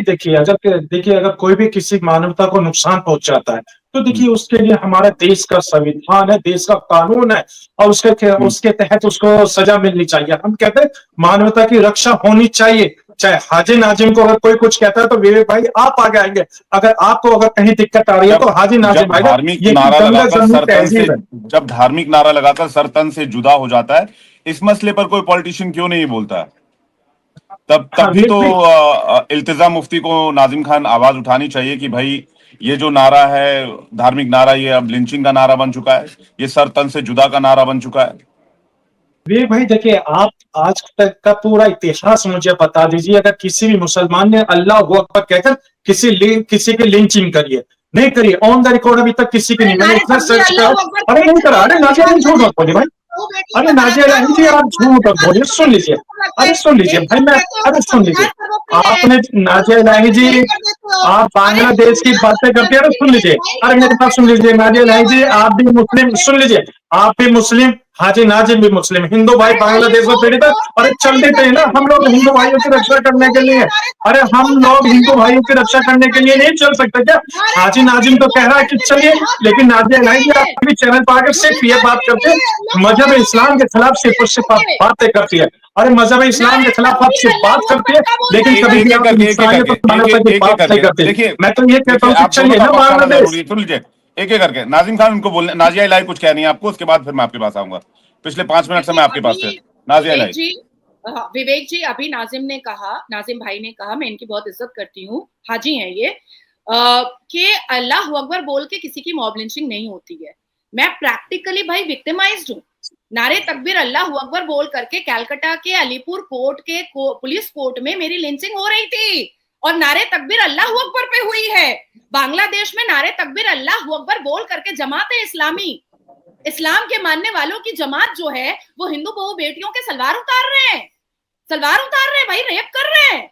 देखिए अगर कोई भी किसी मानवता को नुकसान पहुंचाता है तो देखिए उसके लिए हमारे देश का संविधान है, देश का कानून है और उसके तहत उसको सजा मिलनी चाहिए। हम कहते हैं मानवता की रक्षा होनी चाहिए। चाहे हाजी नाजिम को अगर कोई कुछ कहता है तो विवेक भाई आप आगे आएंगे। अगर आपको अगर कहीं दिक्कत आ रही है जब तो हाजी जब नाजिम आएगा। धार्मिक यही नारा गंगा लगाकर जमुनी सरतन से तहजीब है। जब धार्मिक नारा लगाकर सरतन से जुदा हो जाता है, इस मसले पर कोई पॉलिटिशियन क्यों नहीं बोलता है? तब तब हाँ भी तो भाई। इल्तिजा मुफ्ती को नाजिम खान आवाज उठानी चाहिए कि भाई ये जो नारा है धार्मिक नारा, ये अब लिंचिंग का नारा बन चुका है, ये सरतन से जुदा का नारा बन चुका है। विवेक भाई देखिए आप आज तक का पूरा इतिहास मुझे बता दीजिए। अगर किसी भी मुसलमान ने अल्लाह अकबर कहकर किसी की लिंचिंग करिए, नहीं करिए, ऑन द रिकॉर्ड अभी तक किसी की अरे नहीं। मैंने नारे इतना तकबीर सर्च अल्लाह करा। अकबर अरे नहीं करा। अरे बोलते नाजिया हैं, नहीं, झूठ मत बोलिए भाई। दो बेटियों अरे का नाजिया बलात्कार नहीं हो जी रहा है, आप झूठ मत बोलिए, सुन लीजिए। अरे सुन लीजिए भाई, मैं अरे सुन लीजिए। आपने नाजिया इलाही जी आप बांग्लादेश की बातें करते हैं। अरे सुन लीजिए, अरे मेरी बात सुन लीजिए। नाजिया इलाही जी आप भी मुस्लिम, सुन लीजिए, आप भी मुस्लिम, हाजी नाजिम भी मुस्लिम, हिंदू भाई बांग्लादेश में पीड़ित है। अरे चल देते हैं ना हम लोग हिंदू भाइयों की रक्षा करने के लिए। अरे हम लोग हिंदू भाइयों की रक्षा करने के लिए नहीं चल सकते क्या? हाजी नाजिम तो कह रहा है कि चलिए, लेकिन नाजिया इलाही जी आप भी चैनल पर आकर सिर्फ ये बात करते हैं मजहब इस्लाम के खिलाफ सिर्फ और सिर्फ आप बातें करती है। अरे मजहब इस्लाम के खिलाफ आप सिर्फ बात करती है, लेकिन कभी भी आप इंसानियत और मानवता की बात नहीं करते। देखिए मैं तो ये कहता देखिए, हूँ कि आप दोनों चलिए का ना पक्ष आना बांग्लादेश। जरूरी है। सुन लीजिए, एक एक करके नाजिम खान उनको बोलने, नाजिया इलाही कुछ कह रही है आपको, उसके बाद फिर मैं आपके पास आऊंगा। पिछले 5 मिनट से देखिए मैं आपके पास थे। अभी नाजिया विवेक इलाही। जी, हाँ, विवेक जी अभी नाजिम भाई ने कहा, मैं इनकी बहुत इज्जत करती हूँ, हाजी हैं ये, कि अल्लाह अकबर बोल के किसी की मॉब लिंचिंग नहीं होती है। मैं प्रैक्टिकली भाई विक्टिमाइज्ड हूँ। नारे तकबीर अल्लाह अकबर बोल करके कैलकाटा के अलीपुर कोर्ट के पुलिस कोर्ट में मेरी लिंचिंग हो रही थी और नारे तकबीर अल्लाह अकबर पे हुई है। बांग्लादेश में नारे तकबीर अल्लाह अकबर बोल करके जमात इस्लामी, इस्लाम के मानने वालों की जमात जो है वो हिंदू बहु बेटियों के सलवार उतार रहे हैं, सलवार उतार रहे हैं भाई, रेप कर रहे हैं,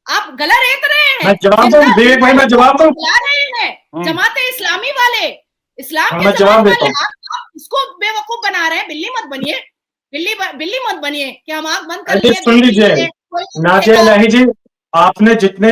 आप गला रेत रहे हैं, मैं जवाब दूं विवेक भाई, मैं जवाब दूं। बुला रहे हैं जमात इस्लामी वाले, इस्लाम के मैं जवाब जमात देता वाले। हूँ। आप इसको बेवकूफ बना रहे हैं। बिल्ली मत बनिए, बिल्ली मत बनिए कि हम आंख बंद कर अरे लिए सुन देख लीजिए लिए कोई नाजिया इलाही जी, आपने जितने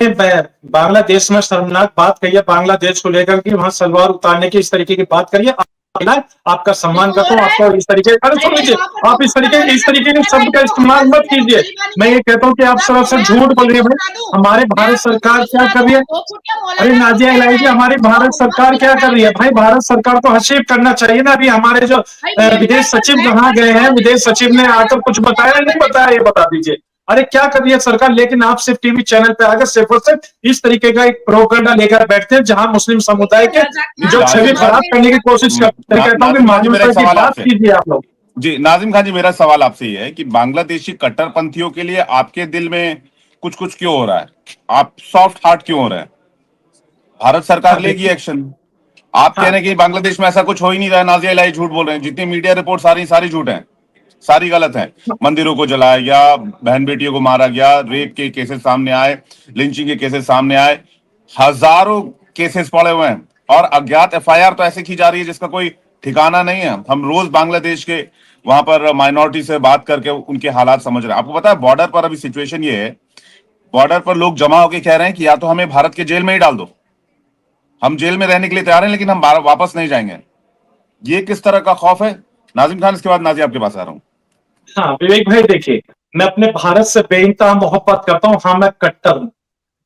बांग्लादेश में शर्मनाक बात कही है बांग्लादेश को लेकर कि वहां सलवार उतारने की इस तरीके की बात करिए, आपका सम्मान हो करता हूँ। रहा है। आपको इस तरीके, अरे भाई सुन मैं लीजिए, वहां पर आप इस बना रही तरीके के ना, शब्द का इस्तेमाल मत कीजिए। मैं ये कहता हूँ कि आप सरासर मैं झूठ आपको बोल रही है वीडियो भाई। सुना दूं, हमारे मैं भारत आपको सरकार वीडियो क्या सुना कर दूं, रही है? 2 फुटिया अरे मौलाना खुद नाजिया कह इलाही रहा जी, है हमारी कि वो भारत मोहम्मद सरकार बिन क्या कर रही है लादेन। भाई? भारत सरकार को हशीब करना चाहिए ना। अभी हमारे जो भाई मिंबर विदेश पर सचिव बैठ जहाँ गए करके हैं, बोल रहे विदेश हैं सचिव सऊदी ने अरब आकर में कुछ मोदी बताया नहीं जमात बताया, ये बता दीजिए। अरे क्या कर रही है सरकार? लेकिन आप सिर्फ टीवी चैनल पे आकर सिर्फ और सिर्फ इस तरीके का एक प्रोपेगेंडा लेकर बैठते हैं जहां मुस्लिम समुदाय के जो छवि नाजिम खान, खराब करने की कोशिश करते हैं। कहता हूँ कि नाजिम खान जी मेरा मानवता एक की सवाल बात आपसे। कीजिए आप लोग। जी नाजिम खान जी, मेरा सवाल आपसे ये है कि बांग्लादेशी कट्टरपंथियों के लिए आपके दिल में कुछ कुछ क्यों हो रहा है? आप सॉफ्ट हार्ट क्यों हो रहे हैं? भारत सरकार हाँ लेगी देखिए। एक्शन। आप कह रहे हाँ हैं कि बांग्लादेश में ऐसा कुछ हो ही नहीं रहा है, नाजिया इलाही झूठ बोल रहे हैं। जितनी मीडिया रिपोर्ट सारी सारी झूठ है, सारी गलत है। मंदिरों को जलाया गया, बहन बेटियों को मारा गया, रेप के केसेस सामने आए, लिंचिंग के केसेस सामने आए, हजारों केसेस पड़े हुए हैं और अज्ञात एफआईआर तो ऐसे की जा रही है जिसका कोई ठिकाना नहीं है। हम रोज बांग्लादेश के वहां पर माइनॉरिटी से बात करके उनके हालात समझ रहे हैं। आपको पता है बॉर्डर पर अभी सिचुएशन ये है, बॉर्डर पर लोग जमा होकर कह रहे हैं कि या तो हमें भारत के जेल में ही डाल दो, हम जेल में रहने के लिए तैयार हैं लेकिन हम वापस नहीं जाएंगे। ये किस तरह का खौफ है? नाजिम खान, इसके बाद नाजिया आपके पास आ रहा हूं। हाँ विवेक भाई देखिए, मैं अपने भारत से बेइंतहा मोहब्बत करता हूँ। हाँ मैं कट्टर हूँ।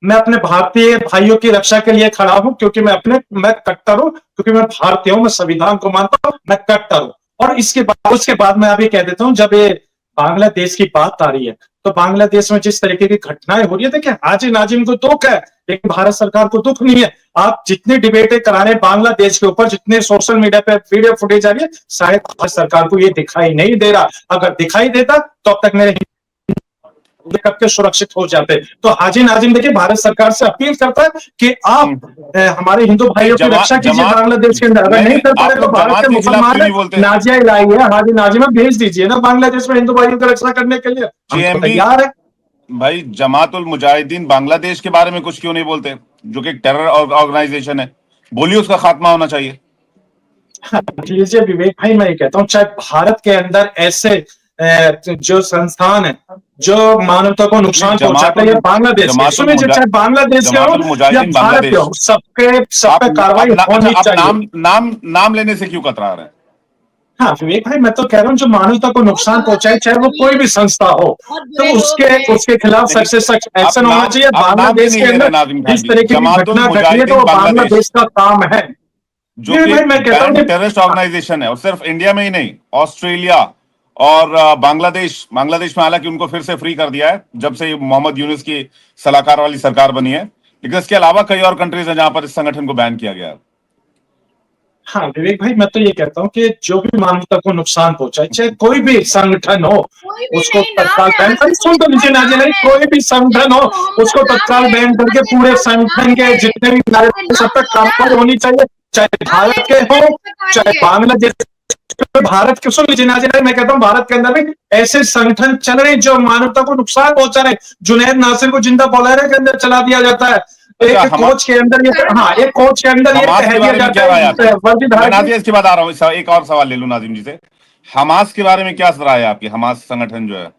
मैं अपने भारतीय भाइयों की रक्षा के लिए खड़ा हूं क्योंकि मैं कट्टर हूं, क्योंकि मैं भारतीय हूं, मैं संविधान को मानता हूं, मैं कट्टर हूं। और उसके बाद मैं अभी कह देता हूं, जब ये बांग्लादेश की बात आ रही है तो बांग्लादेश में जिस तरीके की घटनाएं हो रही है, देखिए हाजी नाजिम को दुख है लेकिन भारत सरकार को दुख नहीं है। आप जितनी डिबेटें करा रहे हैं बांग्लादेश के ऊपर, जितने सोशल मीडिया पे वीडियो फुटेज आ रही है, शायद भारत सरकार को ये दिखाई नहीं दे रहा। अगर दिखाई देता तो अब तक मेरे कब के सुरक्षित हो जाते। तो हाजी नाजिम देखिए भारत सरकार से अपील करता है कि आप हमारे हिंदू भाइयों की रक्षा कीजिए बांग्लादेश के अंदर। अगर नहीं कर पा आप रहे तो लोग भारत जमात के के खिलाफ मुसलमान क्यों है, नहीं बोलते? नाजिया इलाही है, हाजी नाजिमा भेज दीजिए ना बांग्लादेश में हिंदू भाइयों की रक्षा करने के लिए। हम तो जेएमबी तैयार है। भाई, जमातुल मुजाहिदीन बांग्लादेश के बारे में कुछ क्यों नहीं बोलते, जो कि टेरर ऑर्गेनाइजेशन है? बोलिए उसका खात्मा होना चाहिए। लीजिए विवेक भाई, मैं ये कहता हूँ चाहे भारत के अंदर ऐसे जो संस्थान है जो मानवता को नुकसान पहुंचाता है, ये बांग्लादेश के, सुनिए चाहे बांग्लादेश के हो या भारत के हो, सब पे कार्रवाई होनी चाहिए। नाम लेने से क्यों कतरा रहे हैं? हाँ विवेक भाई, मैं तो कह रहा हूँ जो मानवता को नुकसान पहुंचाए, चाहे वो कोई भी संस्था हो, तो उसके खिलाफ सख्त से सख्त एक्शन होना चाहिए। बांग्लादेश के अंदर इस तरह की घटना घटी है तो बांग्लादेश का काम है। जो कि मैं कहता हूँ टेररिस्ट ऑर्गेनाइजेशन है, और सिर्फ इंडिया में ही नहीं, ऑस्ट्रेलिया और बांग्लादेश में हालांकि उनको फिर से फ्री कर दिया है जब से मोहम्मद यूनुस की सलाहकार वाली सरकार बनी है, लेकिन इसके अलावा कई और कंट्रीज हैं जहां पर इस संगठन को बैन किया गया है। हाँ विवेक भाई, मैं तो ये कहता हूँ कि जो भी मानवता को नुकसान पहुंचाए, चाहे कोई भी संगठन हो, उसको तत्काल बैन कर, सुन तो लीजिए ना जी, कोई भी संगठन हो उसको तत्काल बैन करके पूरे संगठन के जितने भी सब तक कार्रवाई होनी चाहिए, चाहे भारत के हो चाहे बांग्लादेश। भारत के, सुन लीजिए ना जी, मैं कहता हूँ भारत के अंदर भी ऐसे संगठन चल रहे जो मानवता को नुकसान पहुंचा रहे। जुनैद नासिर को जिंदा बोलेरो के अंदर चला दिया जाता है, एक कोच के अंदर ये, हाँ एक कोच के अंदर ये कह दिया जाता है। इसके बाद आ रहा हूँ, एक और सवाल ले लूं नाजिम जी से, हमास के बारे में क्या राय है आपकी? हमास संगठन जो है,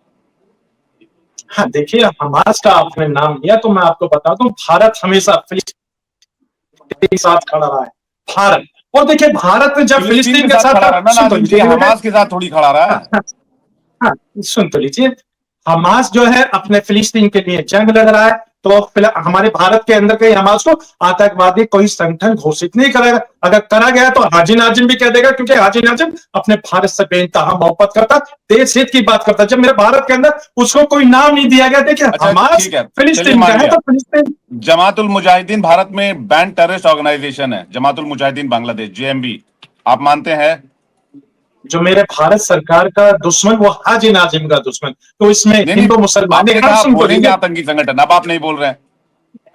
हाँ देखिए, हमास का आपने नाम लिया तो मैं आपको बता दूं, भारत हमेशा फिलिस्तीन के साथ खड़ा रहा है, भारत। और देखिए भारत में जब फिलिस्तीन के साथ हमास के साथ थोड़ी खड़ा रहा है। हाँ सुन तो लीजिए, हमास जो है अपने फिलिस्तीन के लिए जंग लड़ रहा है, तो हमारे भारत के अंदर के हमास को आतंकवादी कोई संगठन घोषित नहीं करेगा। अगर करा गया तो हाजी नाजिम भी कह देगा, क्योंकि हाजी नाजिम अपने भारत से बेइंतहा मोहब्बत करता, देश हित की बात करता। जब मेरे भारत के अंदर उसको कोई नाम नहीं दिया गया, देखिए हमास फिलिस्तीन का है तो फिलिस्तीन। जमातुल मुजाहिदीन भारत में बैन टेररिस्ट ऑर्गेनाइजेशन है, जमातुल मुजाहिदीन बांग्लादेश, जेएमबी, आप मानते हैं? जो मेरे भारत सरकार का दुश्मन वो हाजी नाजिम का दुश्मन, तो इसमें हिंदू मुसलमान आतंकी संगठन, अब आप नहीं बोल रहे हैं।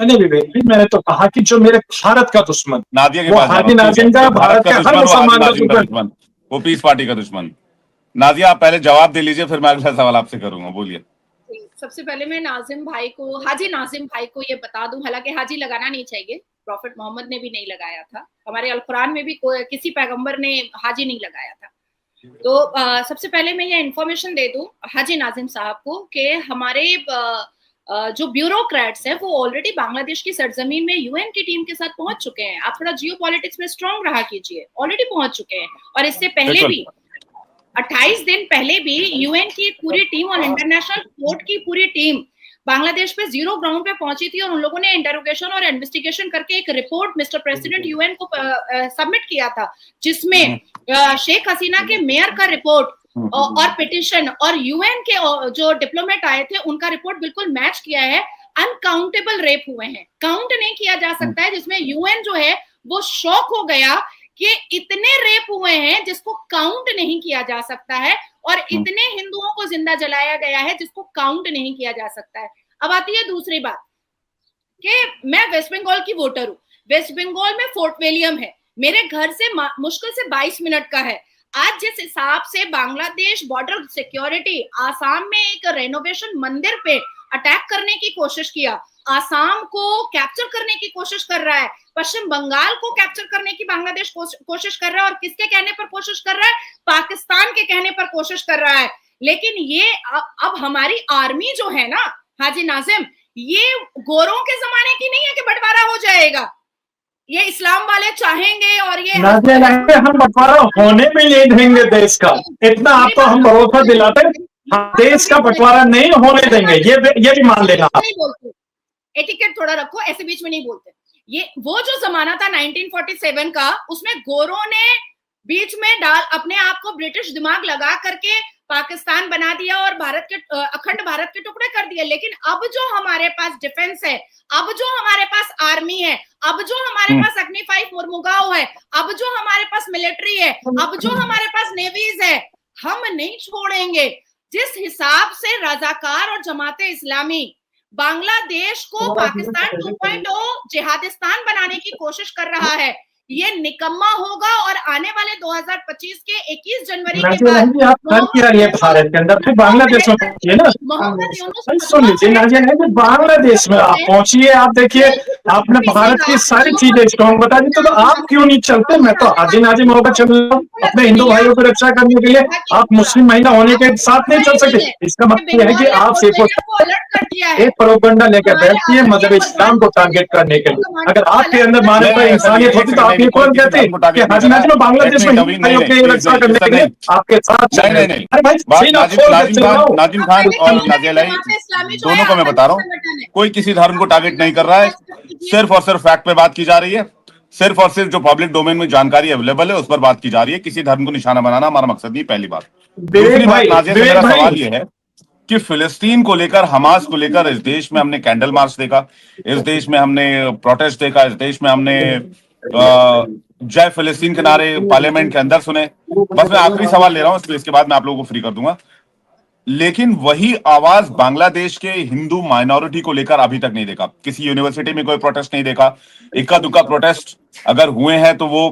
नहीं विवेक, मैंने तो कहा कि जो मेरे भारत का दुश्मन, नादिया के वो हाजी नाजिम का, भारत का हर मुसलमान का दुश्मन, वो पीस पार्टी का दुश्मन। नादिया आप पहले जवाब दे लीजिए, फिर मैं अगला सवाल आपसे करूंगा, बोलिए। सबसे पहले मैं नाजिम भाई को, हाजी नाजिम भाई को ये बता दूं, हालांकि हाजी लगाना नहीं चाहिए, प्रॉफेट मोहम्मद ने भी नहीं लगाया था, हमारे अल कुरान में भी किसी पैगंबर ने हाजी नहीं लगाया था। तो सबसे पहले मैं ये इन्फॉर्मेशन दे दूं हाजी नाजिम साहब को कि हमारे जो ब्यूरोक्रेट्स हैं वो ऑलरेडी बांग्लादेश की सरजमीन में यूएन की टीम के साथ पहुंच चुके हैं। आप थोड़ा जियोपॉलिटिक्स में स्ट्रांग रहा कीजिए, ऑलरेडी पहुंच चुके हैं। और इससे पहले भी 28 दिन पहले भी यूएन की पूरी टीम और इंटरनेशनल कोर्ट की पूरी टीम बांग्लादेश पे जीरो ग्राउंड पे पहुंची थी, और उन लोगों ने इंटरोगेशन और इन्वेस्टिगेशन करके एक रिपोर्ट मिस्टर प्रेसिडेंट यूएन को सबमिट किया था, जिसमें शेख हसीना के मेयर का रिपोर्ट और पिटिशन और यूएन के जो डिप्लोमेट आए थे उनका रिपोर्ट बिल्कुल मैच किया है। अनकाउंटेबल रेप हुए हैं, काउंट नहीं किया जा सकता है, जिसमें यूएन जो है वो शॉक हो गया कि इतने रेप हुए हैं जिसको काउंट नहीं किया जा सकता है, और इतने हिंदुओं को जिंदा जलाया गया है जिसको काउंट नहीं किया जा सकता है। अब आती है दूसरी बात कि मैं वेस्ट बंगाल की वोटर हूँ, वेस्ट बंगाल में फोर्ट विलियम है, मेरे घर से मुश्किल से 22 मिनट का है। आज जिस हिसाब से बांग्लादेश बॉर्डर सिक्योरिटी आसाम में एक रेनोवेशन मंदिर पे अटैक करने की कोशिश किया, आसाम को कैप्चर करने की कोशिश कर रहा है, पश्चिम बंगाल को कैप्चर करने की बांग्लादेश कोशिश कर रहा है, और किसके कहने पर कोशिश कर रहा है? पाकिस्तान के कहने पर कोशिश कर रहा है। लेकिन ये अब हमारी आर्मी जो है ना हाजी नाजिम, ये गोरों के जमाने की नहीं है कि बंटवारा हो जाएगा, ये इस्लाम वाले चाहेंगे और ये हम बंटवारा होने भी नहीं देंगे देश का, इतना आपको हम भरोसा दिलाते हैं, देश का बंटवारा नहीं होने देंगे, ये भी मान लेना। नहीं बोलते, एटिकेट थोड़ा रखो, ऐसे बीच में नहीं बोलते। ये वो जो जमाना था 1947 का, उसमें गोरों ने बीच में डाल अपने आप को ब्रिटिश दिमाग लगा करके पाकिस्तान बना दिया और भारत के अखंड भारत के टुकड़े कर दिए। लेकिन अब जो हमारे पास डिफेंस है, अब जो हमारे पास आर्मी है, अब जो हमारे पास अग्नि 5 मुर्मुगांव है, अब जो हमारे पास मिलिट्री है, अब जो हमारे पास नेवीज है, हम नहीं छोड़ेंगे। जिस हिसाब से रजाकार और जमाते इस्लामी बांग्लादेश को पाकिस्तान 2.0 जिहादिस्तान बनाने की कोशिश कर रहा है, ये निकम्मा होगा। और आने वाले 2025 के 21 जनवरी के बाद आप कर क्या रही है भारत के अंदर, फिर बांग्लादेश में पहुंचिए ना, सुन लीजिए नाजिया, बांग्लादेश में आप पहुंचिए, आप देखिए आपने भारत की सारी चीजें स्ट्रॉन्ग बता दी, तो आप क्यों नहीं चलते? मैं तो हाजी नाजिम होकर चल रहा हूँ अपने हिंदू भाइयों की रक्षा करने के लिए, आप मुस्लिम महिला होने के साथ नहीं चल सकते। इसका मतलब यह है कि आप सिर्फ अलर्ट कर दिया है। एक प्रोपेगेंडा लेकर बैठती है मजहब इस्लाम को टारगेट करने के लिए। अगर आपके अंदर मानवता इंसानियत होती तो आप ये तुरंत कहते कि हाजी नाजिम बांग्लादेश में हिंदू भाइयों की रक्षा करने के लिए आपके साथ चल रहे हैं। अरे भाई नाजिम खान और नाजिया लाई दोनों को मैं बता रहा हूँ, कोई किसी धर्म को टारगेट नहीं कर रहा है, सिर्फ और सिर्फ फैक्ट पे बात की जा रही है, सिर्फ और सिर्फ जो पब्लिक डोमेन में जानकारी अवेलेबल है उस पर बात की जा रही है। किसी धर्म को निशाना बनाना हमारा मकसद नहीं, पहली बात। दूसरी बात, नाजिया से मेरा सवाल यह है कि फिलिस्तीन को लेकर, हमास को लेकर इस देश में हमने कैंडल मार्च देखा, इस देश में हमने प्रोटेस्ट देखा, इस देश में हमने जय फिलिस्तीन के नारे पार्लियामेंट के अंदर सुने। बस मैं आखिरी सवाल ले रहा हूं, इसके बाद मैं आप लोगों को फ्री कर दूंगा। लेकिन वही आवाज बांग्लादेश के हिंदू माइनॉरिटी को लेकर अभी तक नहीं देखा। किसी यूनिवर्सिटी में कोई प्रोटेस्ट नहीं देखा। इक्का दुक्का प्रोटेस्ट अगर हुए हैं तो वो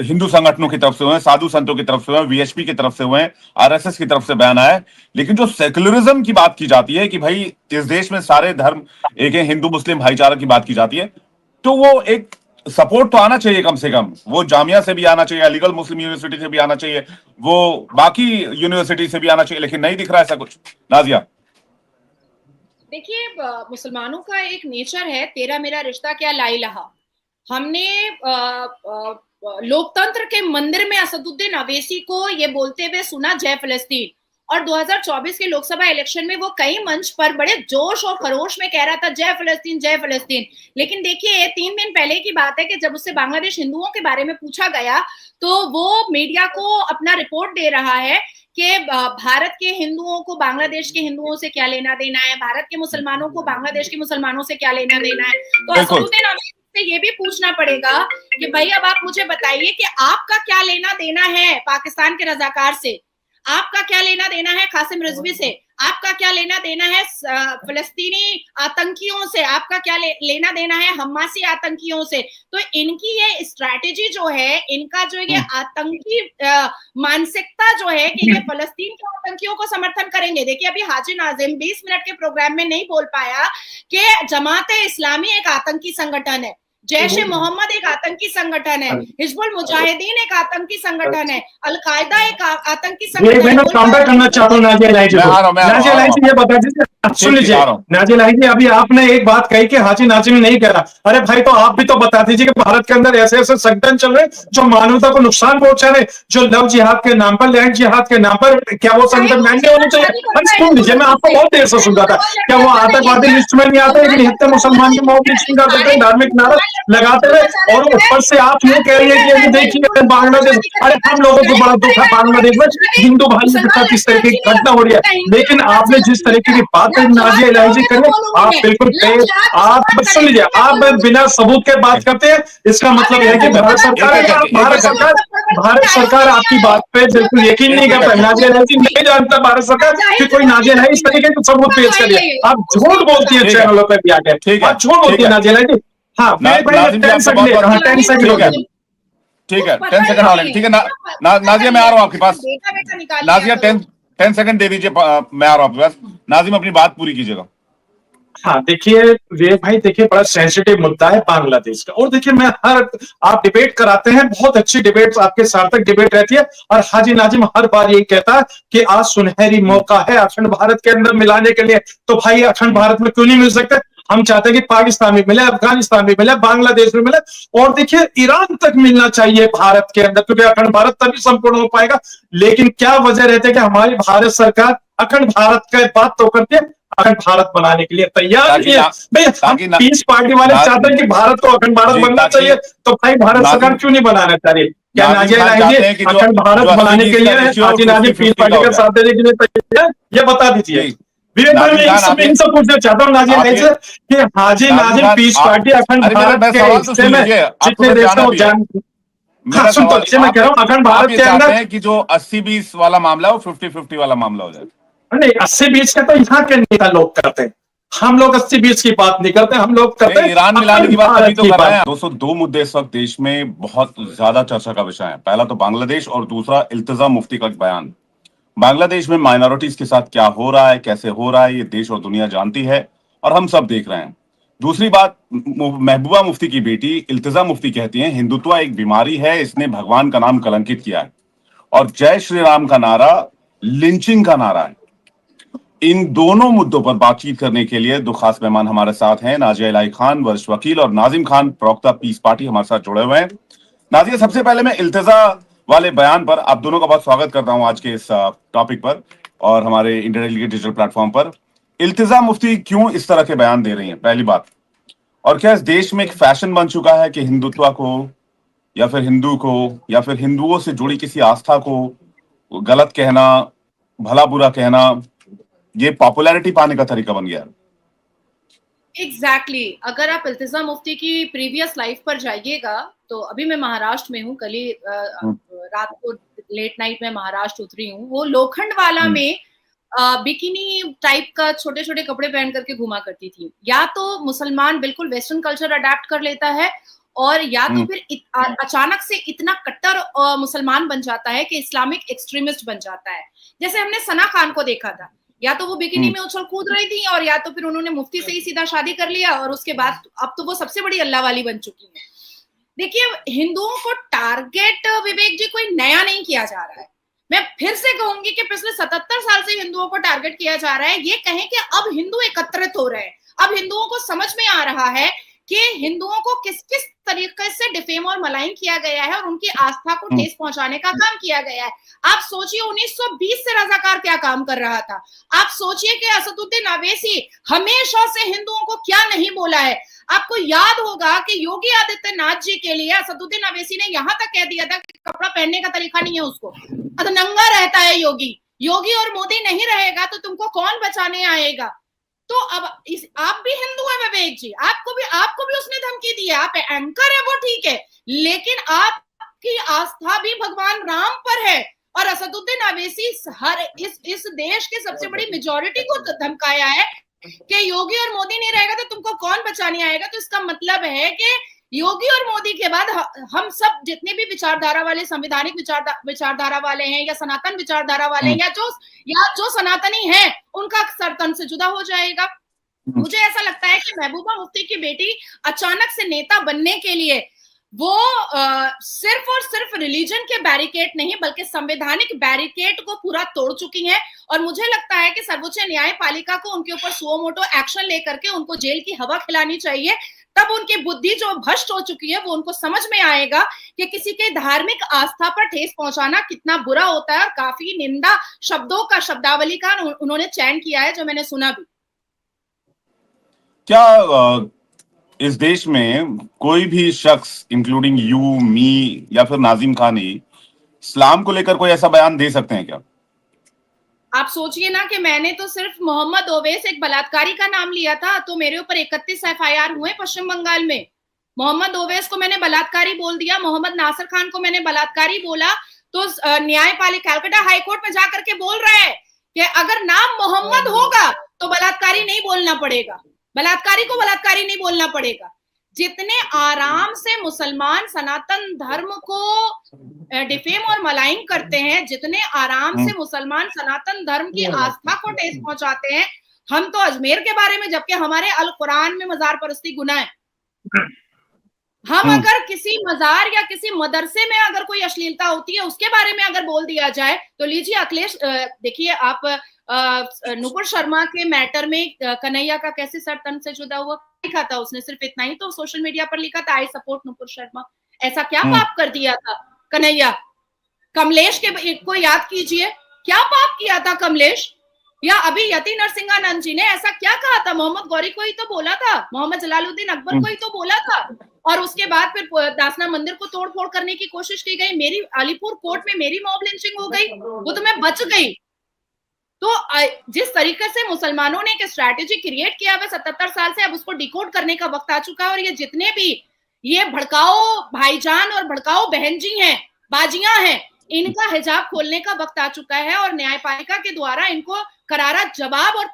हिंदू संगठनों की तरफ से हुए, साधु संतों की तरफ से हुए, वीएचपी की तरफ से हुए, आरएसएस की तरफ से बयान आया। लेकिन जो सेक्युलरिज्म की बात की जाती है कि भाई इस देश में सारे धर्म एक है, हिंदू मुस्लिम भाईचारा की बात की जाती है, तो वो एक सपोर्ट तो आना चाहिए कम से कम। वो जामिया से भी आना चाहिए, अलीगढ़ मुस्लिम यूनिवर्सिटी से भी आना चाहिए, वो बाकी यूनिवर्सिटी से भी आना चाहिए, लेकिन नहीं दिख रहा ऐसा कुछ। नाजिया, देखिए, मुसलमानों का एक नेचर है, तेरा मेरा रिश्ता क्या ला इलाहा। हमने लोकतंत्र के मंदिर में असदुद्दीन अवैसी को ये बोलते हुए सुना जय फिलिस्तीन, और 2024 के लोकसभा इलेक्शन में वो कई मंच पर बड़े जोश और खरोश में कह रहा था जय फिलिस्तीन जय फिलिस्तीन। लेकिन देखिए, 3 दिन पहले की बात है कि जब उससे बांग्लादेश हिंदुओं के बारे में पूछा गया तो वो मीडिया को अपना रिपोर्ट दे रहा है कि भारत के हिंदुओं को बांग्लादेश के हिंदुओं से क्या लेना देना है, भारत के मुसलमानों को बांग्लादेश के मुसलमानों से क्या लेना देना है। तो असदुद्दीन अवैसी से ये भी पूछना पड़ेगा कि भाई अब आप मुझे बताइए कि आपका क्या लेना देना है पाकिस्तान के रजाकार से, आपका क्या लेना देना है कासिम रिजवी से, आपका क्या लेना देना है फिलिस्तीनी आतंकियों से, आपका क्या लेना देना है हमासी आतंकियों से। तो इनकी ये स्ट्रैटेजी जो है, इनका जो ये आतंकी मानसिकता जो है कि ये फिलिस्तीन के आतंकियों को समर्थन करेंगे। देखिए, अभी हाजी नाजिम 20 मिनट के प्रोग्राम में नहीं बोल पाया कि जमाते इस्लामी एक आतंकी संगठन है, जैश ए मोहम्मद एक आतंकी संगठन है, हिजबुल मुजाहिदीन एक आतंकी संगठन है, अलकायदा एक आतंकी संगठन है। मैं काउंटर करना चाहता हूँ नाजिया लाई जी, नाजिया लाई जी ये बता दीजिए, सुन लीजिए नाजिया लाई जी, अभी आपने एक बात कही कि हाजी नाजिम नहीं कह रहा। अरे भाई, तो आप भी तो बता दीजिए कि भारत के अंदर ऐसे ऐसे संगठन चल रहे जो मानवता को नुकसान पहुंचा रहे, जो लव जिहाद के नाम पर, लैंड जिहाद के नाम पर, क्या वो संगठन महंगे होने चाहिए? सुन लीजिए, मैं आपको बहुत देर से सुन रहा था, क्या वो आतंकवादी लिस्ट में नहीं आते? लेकिन हिंदू मुसलमान की मॉब लिस्टिंग कर देते हैं, धार्मिक नारा लगाते हुए, और ऊपर से आप ये कह रही है कि देखिए बांग्लादेश, अरे हम लोगों को बड़ा दुख है बांग्लादेश में हिंदू भाइयों के साथ इस तरीके की घटना हो रही है। लेकिन आपने जिस तरीके की बातें नाजिया इलाही करें, आप बिल्कुल आप सुन लीजिए, आप बिना सबूत के बात करते हैं। इसका मतलब यह है कि भारत सरकार आपकी बात पे बिल्कुल यकीन नहीं करता। नाजिया इलाही नहीं जानता भारत सरकार कि कोई नाजिया इलाही इस तरीके के सबूत पेश करिए। आप झूठ बोलती है चैनलों पर भी आके, आप झूठ बोलती है नाजिया इलाही। हाँ, ठीक है, 10 सेकंड वाले, ठीक है नाजिया, मैं आ रहा हूँ आपके पास। नाजिया 10 सेकंड दे दीजिए, मैं आ रहा हूँ आपके पास। नाजिम अपनी बात पूरी कीजिएगा। हाँ, देखिए वे भाई, देखिए बड़ा सेंसिटिव मुद्दा है बांग्लादेश का। और देखिए, मैं आप डिबेट कराते हैं, बहुत अच्छी डिबेट, आपके सार्थक डिबेट रहती है, और हाजी नाजिम हर बार यही कहता है कि आज सुनहरी मौका है अखंड भारत के अंदर मिलाने के लिए। तो भाई, अखंड भारत में क्यों नहीं मिल सकते? हम चाहते हैं कि पाकिस्तान में मिले, अफगानिस्तान में मिले, बांग्लादेश में मिले, और देखिए ईरान तक मिलना चाहिए भारत के अंदर, क्योंकि अखंड भारत तभी संपूर्ण हो पाएगा। लेकिन क्या वजह रहती है कि हमारी भारत सरकार अखंड भारत का बात तो करती है, अखंड भारत बनाने के लिए तैयार नहीं है। भाई, पीस पार्टी वाले चाहते हैं कि भारत को अखंड भारत बनना चाहिए, तो भाई भारत सरकार क्यों नहीं बनाना चाह रही? क्या नाजिया इलाही अखंड भारत बनाने के लिए हाजी नाजिम पीस पार्टी का साथ देने के लिए तैयार है? ये बता दीजिए। इनसे पूछना चाहता हूँ नाजिया इलाही से कि हाजी नाजिम पीस पार्टी अखंड भारत के हिस्से में जितने देश को जान, हाँ सुन तो लीजिए, मैं कह रहा हूँ अखंड भारत के अंदर कि जो 80-20 वाला मामला हो 50-50 वाला मामला हो जाए। नहीं, 80-20 का तो यहाँ के नेता लोग करते हैं, हम लोग 80-20 की बात नहीं करते, हम लोग करते हैं ईरान मिलाने की बात अभी तो कर रहे हैं। 202 मुद्दे इस वक्त देश में बहुत ज्यादा चर्चा का विषय है। पहला तो बांग्लादेश, और दूसरा इल्तिजा मुफ्ती का बयान। बांग्लादेश में माइनॉरिटीज के साथ क्या हो रहा है, कैसे हो रहा है, ये देश और दुनिया जानती है, और हम सब देख रहे हैं। दूसरी बात, महबूबा मुफ्ती की बेटी इल्तिजा मुफ्ती कहती हैं हिंदुत्व एक बीमारी है, इसने भगवान का नाम कलंकित किया है, और जय श्री राम का नारा लिंचिंग का नारा है। इन दोनों मुद्दों पर बातचीत करने के लिए दो खास मेहमान हमारे साथ हैं, नाजिया इलाही खान वरिष्ठ वकील और नाजिम खान प्रवक्ता पीस पार्टी हमारे साथ जुड़े हुए हैं। नाजिया, सबसे पहले मैं इल्तिजा वाले बयान पर आप दोनों का बहुत स्वागत करता हूं आज के इस टॉपिक पर और हमारे इंडिया डेलीगेट डिजिटल प्लेटफॉर्म पर। इल्तिजा मुफ्ती क्यों इस तरह के बयान दे रही हैं, पहली बात, और क्या इस देश में एक फैशन बन चुका है कि हिंदुत्व को या फिर हिंदू को या फिर हिंदुओं से जुड़ी किसी आस्था को गलत कहना, भला बुरा कहना, ये पॉपुलैरिटी पाने का तरीका बन गया है? एग्जैक्टली अगर आप इल्तिजा मुफ्ती की प्रीवियस लाइफ पर जाइएगा तो अभी मैं महाराष्ट्र में हूँ, कल ही रात को लेट नाइट में महाराष्ट्र उतरी हूँ। वो लोखंडवाला में बिकिनी टाइप का छोटे छोटे कपड़े पहन करके घुमा करती थी। या तो मुसलमान बिल्कुल वेस्टर्न कल्चर अडेप्ट कर लेता है, और या तो फिर अचानक से इतना कट्टर मुसलमान बन जाता है कि इस्लामिक एक्सट्रीमिस्ट बन जाता है। जैसे हमने सना खान को देखा था, या तो वो बिकिनी में उछल कूद रही थी, और या तो फिर उन्होंने मुफ्ती से ही सीधा शादी कर लिया, और उसके बाद अब तो वो सबसे बड़ी अल्लाह वाली बन चुकी है। देखिए, हिंदुओं को टारगेट, विवेक जी, कोई नया नहीं किया जा रहा है। मैं फिर से कहूंगी कि पिछले 77 साल से हिंदुओं को टारगेट किया जा रहा है। ये कहें कि अब हिंदू एकत्रित हो रहे हैं, अब हिंदुओं को समझ में आ रहा है कि हिंदुओं को किस किस तरीके से डिफेम और मलाइन किया गया है और उनकी आस्था को ठेस पहुंचाने का काम किया गया है। आप सोचिए 1920 से रजाकार क्या काम कर रहा था। आप सोचिए कि असदुद्दीन अवैसी हमेशा से हिंदुओं को क्या नहीं बोला है। आपको याद होगा कि योगी आदित्यनाथ जी के लिए असदुद्दीन अवैसी ने यहां तक कह दिया था कि कपड़ा पहनने का तरीका नहीं है उसको, नंगा रहता है योगी और मोदी नहीं रहेगा तो तुमको कौन बचाने आएगा। तो अब आप भी हिंदू है विवेक जी, आपको भी उसने धमकी दी है। आप एंकर है वो ठीक है, लेकिन आपकी आस्था भी भगवान राम पर है। और असदुद्दीन अवैसी इस देश के सबसे बड़ी मेजॉरिटी को धमकाया है कि योगी और मोदी नहीं रहेगा तो तुमको कौन बचाने आएगा। तो इसका मतलब है कि योगी और मोदी के बाद हम सब जितने भी विचारधारा वाले, संवैधानिक विचारधारा वाले हैं या सनातन विचारधारा वाले हैं या जो सनातनी हैं, उनका सर तन से जुदा हो जाएगा। मुझे ऐसा लगता है कि महबूबा मुफ्ती की बेटी अचानक से नेता बनने के लिए वो सिर्फ और सिर्फ रिलीजन के बैरिकेड नहीं बल्कि संवैधानिक बैरिकेड को पूरा तोड़ चुकी हैं। और मुझे लगता है कि सर्वोच्च न्यायपालिका को उनके ऊपर सुओ मोटो एक्शन लेकर के उनको जेल की हवा खिलानी चाहिए। तब उनकी बुद्धि जो भ्रष्ट हो चुकी है वो उनको समझ में आएगा कि किसी के धार्मिक आस्था पर ठेस पहुंचाना कितना बुरा होता है। और काफी निंदा शब्दों का, शब्दावली का उन्होंने चयन किया है, जो मैंने सुना भी। क्या इस देश में कोई भी शख्स इंक्लूडिंग यू, मी या फिर नाजिम खान ही इस्लाम को लेकर कोई ऐसा बयान दे सकते हैं क्या? आप सोचिए ना कि मैंने तो सिर्फ मोहम्मद ओवैस, एक बलात्कारी का नाम लिया था, तो मेरे ऊपर 31 FIR हुए पश्चिम बंगाल में। मोहम्मद ओवैस को मैंने बलात्कारी बोल दिया, मोहम्मद नासिर खान को मैंने बलात्कारी बोला, तो न्यायपालिका कलकत्ता हाईकोर्ट में जाकर के बोल रहा है कि अगर नाम मोहम्मद होगा तो बलात्कारी नहीं बोलना पड़ेगा, बलात्कारी को बलात्कारी नहीं बोलना पड़ेगा। जितने आराम से मुसलमान सनातन धर्म को डिफेम और मलाइन करते हैं, जितने आराम से मुसलमान सनातन धर्म की आस्था को ठेस पहुंचाते हैं, हम तो अजमेर के बारे में, जबकि हमारे अल कुरान में मजार परस्ती गुनाह है, हम अगर किसी मजार या किसी मदरसे में अगर कोई अश्लीलता होती है उसके बारे में अगर बोल दिया जाए तो लीजिए अखिलेश, देखिए आप नुपुर शर्मा के मैटर में कन्हैया का कैसे सर तन से जुदा हुआ लिखा था उसने, सिर्फ इतना ही तो सोशल मीडिया पर लिखा था, आई सपोर्ट नुपुर शर्मा। ऐसा क्या पाप कर दिया था कन्हैया? कमलेश के को याद कीजिए, क्या पाप किया था कमलेश? या अभी यति नरसिंहानंद जी ने ऐसा क्या कहा था? मोहम्मद गौरी को ही तो बोला था, मोहम्मद जलालुद्दीन अकबर को ही तो बोला था, और उसके बाद फिर दासना मंदिर को तोड़ फोड़ करने की कोशिश की गई। मेरी अलीपुर कोर्ट में मेरी मॉब लिंचिंग हो गई, वो तो मैं बच गई। तो जिस तरीके से मुसलमानों ने एक स्ट्रैटेजी क्रिएट किया हुआ 77 साल से, अब उसको डिकोड करने का वक्त आ चुका है। और ये जितने भी ये भड़काओ भाईजान और भड़काओ बहन जी हैं, बाजियां हैं, इनका हिजाब खोलने का वक्त आ चुका है और न्यायपालिका के द्वारा इनको करारा जवाब और